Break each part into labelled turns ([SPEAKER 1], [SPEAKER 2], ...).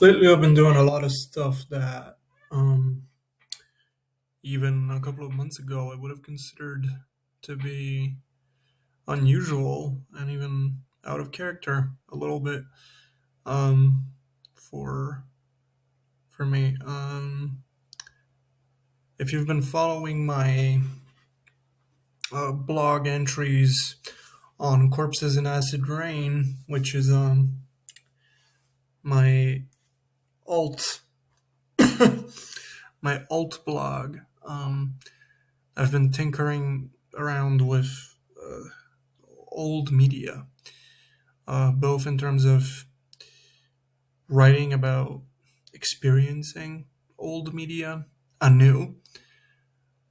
[SPEAKER 1] Lately, I've been doing a lot of stuff that um, even a couple of months ago I would have considered to be unusual and even out of character a little bit um, for for me. If you've been following my blog entries on Corpses in Acid Rain, which is my alt my alt blog, I've been tinkering around with old media, both in terms of writing about experiencing old media anew,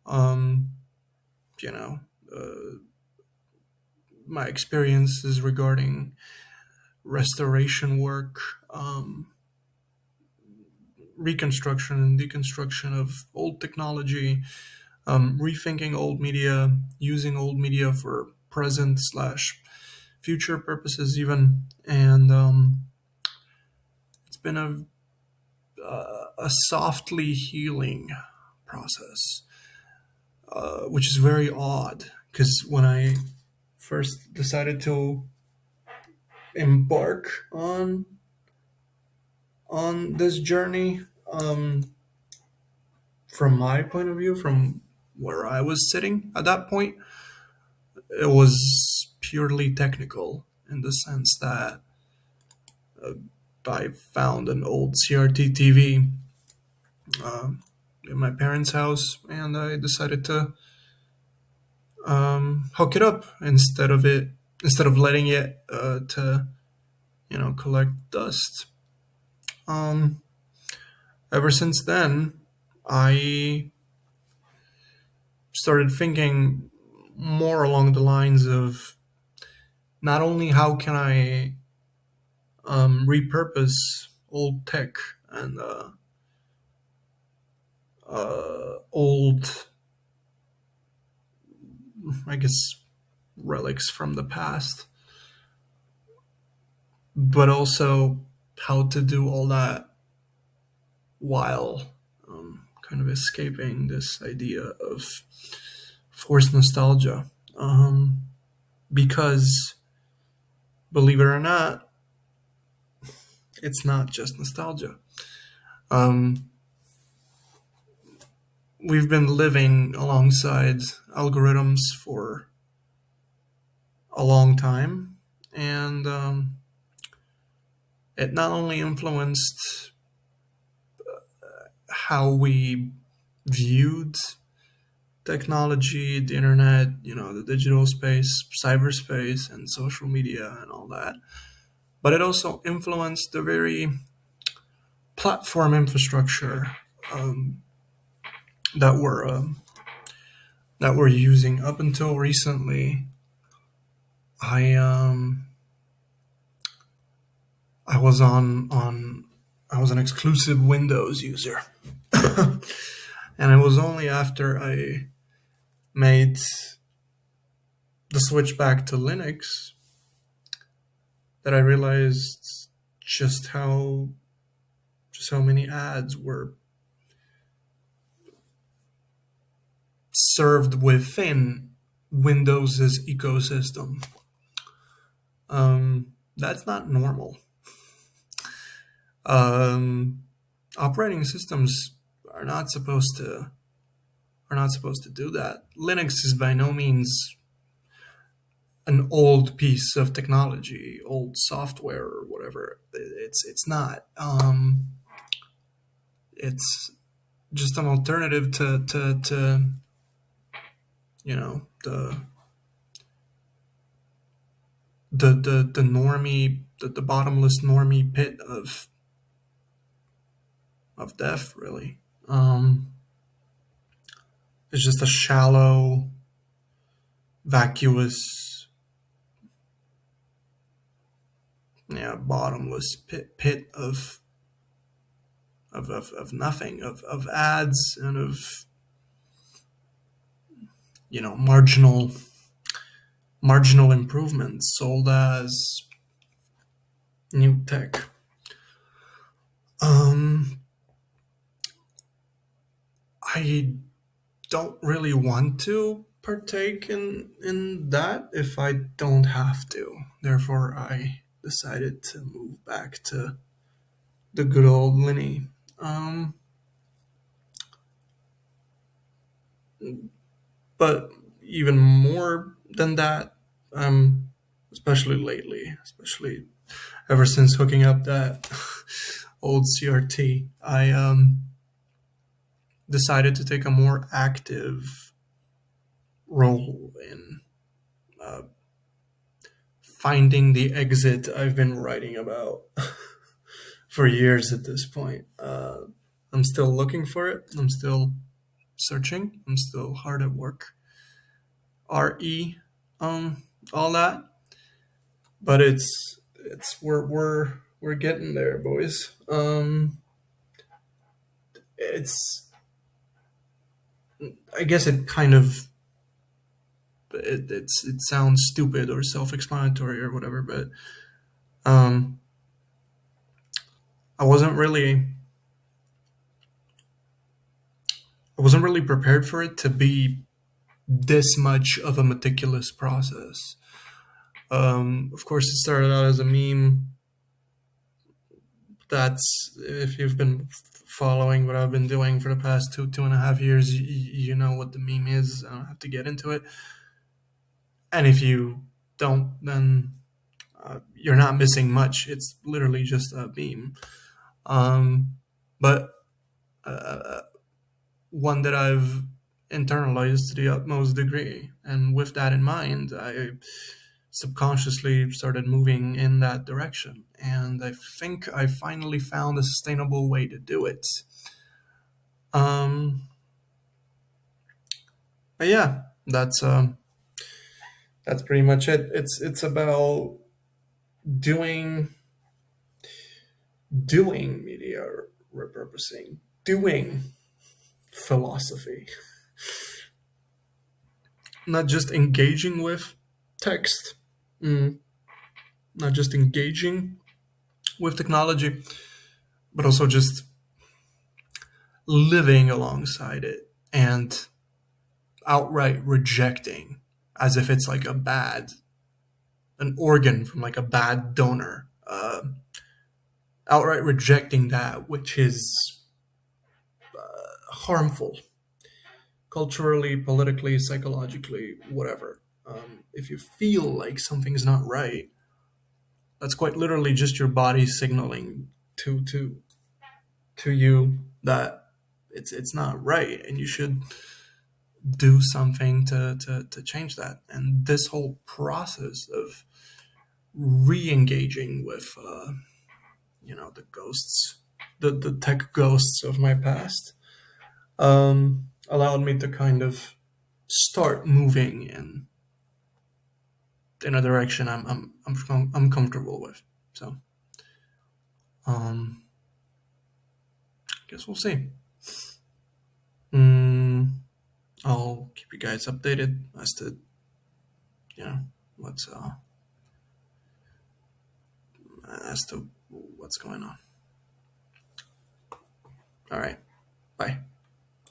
[SPEAKER 1] um, you know, uh, my experiences regarding restoration work, reconstruction and deconstruction of old technology, rethinking old media, using old media for present slash future purposes, even. And it's been a softly healing process, which is very odd because when I first decided to embark on this journey, from my point of view, from where I was sitting at that point, it was purely technical in the sense that I found an old CRT TV in my parents' house, and I decided to hook it up instead of letting it to collect dust. Um, Ever since then, I started thinking more along the lines of not only how can I repurpose old tech and old, I guess, relics from the past, but also how to do all that while kind of escaping this idea of forced nostalgia. Because, believe it or not, it's not just nostalgia. Um, we've been living alongside algorithms for a long time, and it not only influenced how we viewed technology, the internet, the digital space, cyberspace, and social media, and all that, but it also influenced the very platform infrastructure um, that we're using up until recently. I I was on I was an exclusive Windows user, and it was only after I made the switch back to Linux that I realized just how just how many ads were served within Windows's ecosystem. That's not normal. Um, Operating systems are not supposed to do that. Linux is by no means an old piece of technology, old software or whatever. It's not. It's just an alternative to the the normie, the bottomless normie pit of death, really. It's just a shallow, vacuous, yeah, bottomless pit of nothing, of ads and of marginal improvements sold as new tech. Um, I don't really want to partake in that if I don't have to. Therefore, I decided to move back to the good old Linny. Um, but even more than that, especially lately, especially ever since hooking up that old CRT, I decided to take a more active role in uh, finding the exit I've been writing about for years at this point. I'm still looking for it. I'm still searching. I'm still hard at work. RE, all that. But it's we're getting there, boys. It's I guess it kind of it sounds stupid or self-explanatory or whatever, but um, I wasn't really I wasn't really prepared for it to be this much of a meticulous process. Of course, it started out as a meme. That's if you've been following what I've been doing for the past 2.5 years, you know what the meme is. I don't have to get into it. And if you don't, then you're not missing much. It's literally just a meme. But uh, one that I've internalized to the utmost degree. And with that in mind, I subconsciously started moving in that direction. And I think I finally found a sustainable way to do it. Um, but yeah, that's pretty much it. It's about doing doing media repurposing, doing philosophy, not just engaging with text, mm, not just engaging with technology, but also just living alongside it and outright rejecting as if it's like an organ from like a bad donor. Outright rejecting that which is harmful culturally, politically, psychologically, whatever. If you feel like something's not right, that's quite literally just your body signaling to you that it's not right, and you should do something to change that. And this whole process of re-engaging with the ghosts, the tech ghosts of my past, allowed me to kind of start moving in a direction I'm comfortable with. So um, I guess we'll see. Mm, I'll keep you guys updated as to you know what's as to what's going on. All right, bye.